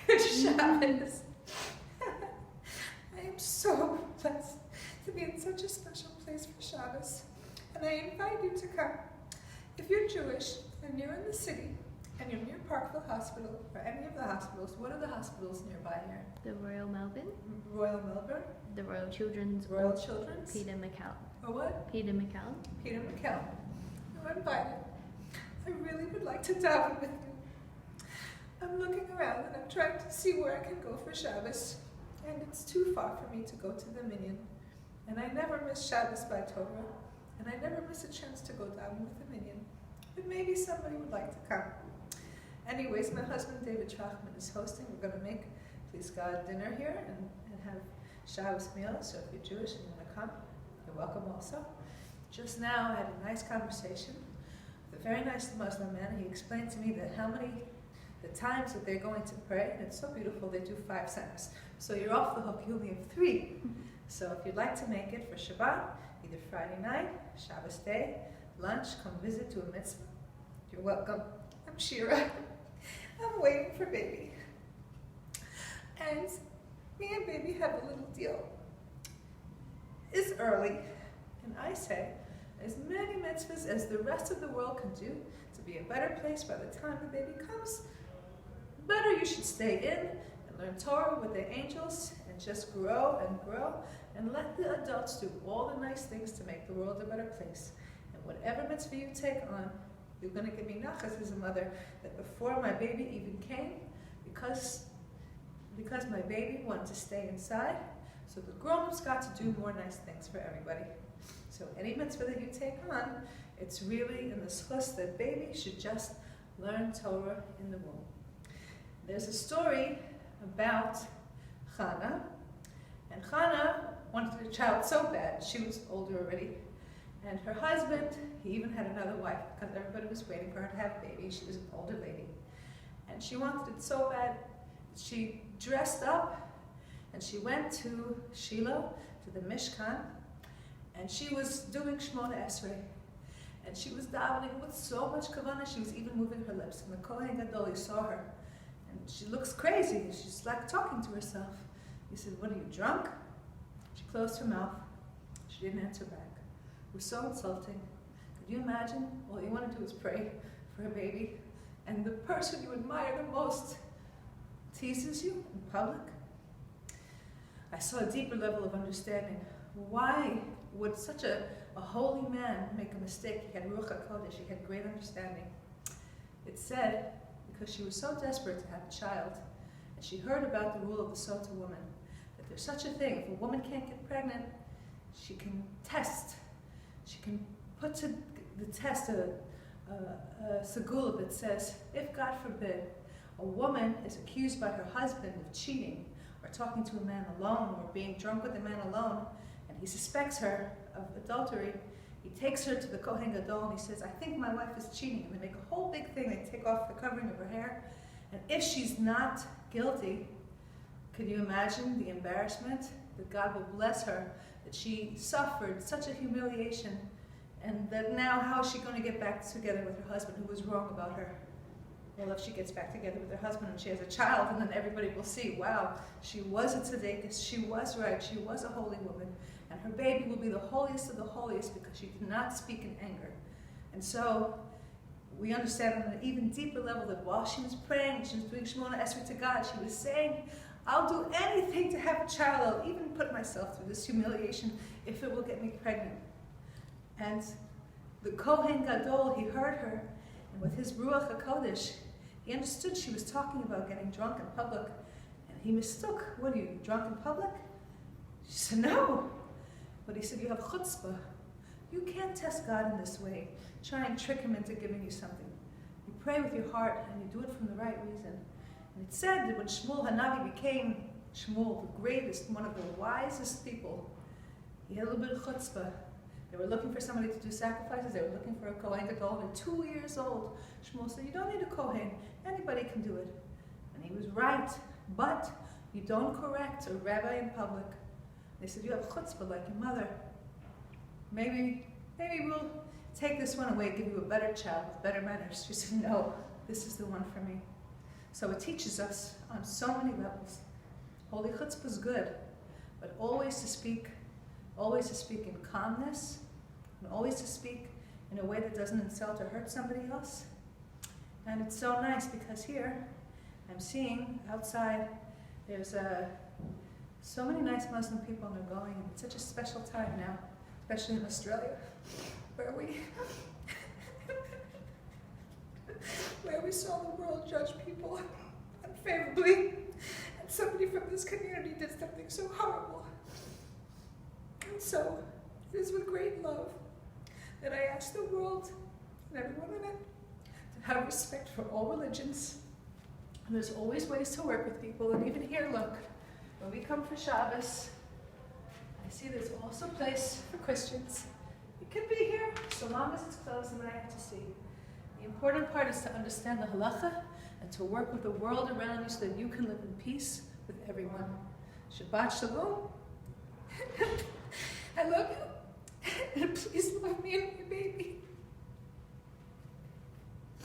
Good Shabbos. I am so blessed to be in such a special place for Shabbos, and I invite you to come. If you're Jewish and you're in the city and you're near Parkville Hospital or any of the hospitals, what are the hospitals nearby here? The Royal Melbourne. Royal Melbourne. The Royal Children's. Royal Children's. Peter MacCallum. Or what? Peter MacCallum. Peter MacCallum. You're invited. I really would like to daven with you. I'm looking around and I'm trying to see where I can go for Shabbos, and it's too far for me to go to the minyan. And I never miss Shabbos by Torah, and I never miss a chance to go daven with the minyan. But maybe somebody would like to come. Anyways, my husband David Trachman is hosting. We're going to make, please God, dinner here and have Shabbos meal. So if you're Jewish and you want to come, you're welcome also. Just now I had a nice conversation with a very nice Muslim man. He explained to me that the times that they're going to pray, and it's so beautiful, they do 5 centers. So you're off the hook, you only have 3. So if you'd like to make it for Shabbat, either Friday night, Shabbos day, lunch, come visit to a mitzvah, you're welcome. I'm Shira. I'm waiting for baby. And me and baby have a little deal. It's early, and I say, as many mitzvahs as the rest of the world can do to be a better place by the time the baby comes, better you should stay in and learn Torah with the angels and just grow and let the adults do all the nice things to make the world a better place. And whatever mitzvah you take on, you're going to give me nachas as a mother that before my baby even came, because my baby wanted to stay inside, so the grown-ups got to do more nice things for everybody. So any mitzvah that you take on, it's really in the schus that baby should just learn Torah in the womb. There's a story about Chana, and Chana wanted a child so bad, she was older already, and her husband, he even had another wife because everybody was waiting for her to have a baby. She was an older lady, and she wanted it so bad, she dressed up and she went to Shiloh, to the Mishkan, and she was doing Shmona Esrei, and she was davening with so much kavanah, she was even moving her lips, and the Kohen Gadol, he saw her, and she looks crazy, she's like talking to herself. He said, "What, are you drunk?" She closed her mouth, she didn't answer back. It was so insulting. Could you imagine? All you want to do is pray for a baby, and the person you admire the most teases you in public. I saw a deeper level of understanding. Why would such a holy man make a mistake? He had Ruach HaKodesh, he had great understanding. It said, because she was so desperate to have a child, and she heard about the rule of the Sota woman, that there's such a thing, if a woman can't get pregnant, she can test. She can put to the test a segula that says, if God forbid, a woman is accused by her husband of cheating, or talking to a man alone, or being drunk with a man alone, and he suspects her of adultery, he takes her to the Kohen Gadol and he says, "I think my wife is cheating." And they make a whole big thing, they take off the covering of her hair, and if she's not guilty, could you imagine the embarrassment? That God will bless her, that she suffered such a humiliation, and that now how is she going to get back together with her husband who was wrong about her? Well, if she gets back together with her husband and she has a child, and then everybody will see, wow, she was a tzaddikus, she was right, she was a holy woman, and her baby will be the holiest of the holiest because she did not speak in anger. And so we understand on an even deeper level that while she was praying, she was doing Shemona Esrei to God, she was saying, I'll do anything to have a child, I'll even put myself through this humiliation if it will get me pregnant. And the Kohen Gadol, he heard her, and with his Ruach HaKodesh, he understood she was talking about getting drunk in public, and he mistook, "What are you, drunk in public?" She said, "No." But he said, "You have chutzpah. You can't test God in this way. Try and trick him into giving you something. You pray with your heart, and you do it from the right reason." And it said that when Shmuel Hanavi became Shmuel, the greatest, one of the wisest people, he had a little bit of chutzpah. They were looking for somebody to do sacrifices. They were looking for a Kohen Gadol. And 2 years old, Shmuel said, "You don't need a Kohen. Anybody can do it." And he was right. But you don't correct a rabbi in public. They said, "You have chutzpah like your mother. Maybe we'll take this one away, give you a better child with better manners." She said, "No, this is the one for me." So it teaches us on so many levels. Holy chutzpah is good, but always to speak in calmness, and always to speak in a way that doesn't insult or hurt somebody else. And it's so nice because here I'm seeing outside there's so many nice Muslim people and they're going, and it's such a special time now, especially in Australia, where we saw the world judge people unfavorably, and somebody from this community did something so horrible. And so it is with great love that I ask the world and everyone in it to have respect for all religions. And there's always ways to work with people, and even here, look, when we come for Shabbos, I see there's also a place for Christians. You can be here so long as it's closed and I have to see. The important part is to understand the halacha and to work with the world around you so that you can live in peace with everyone. Shabbat Shalom.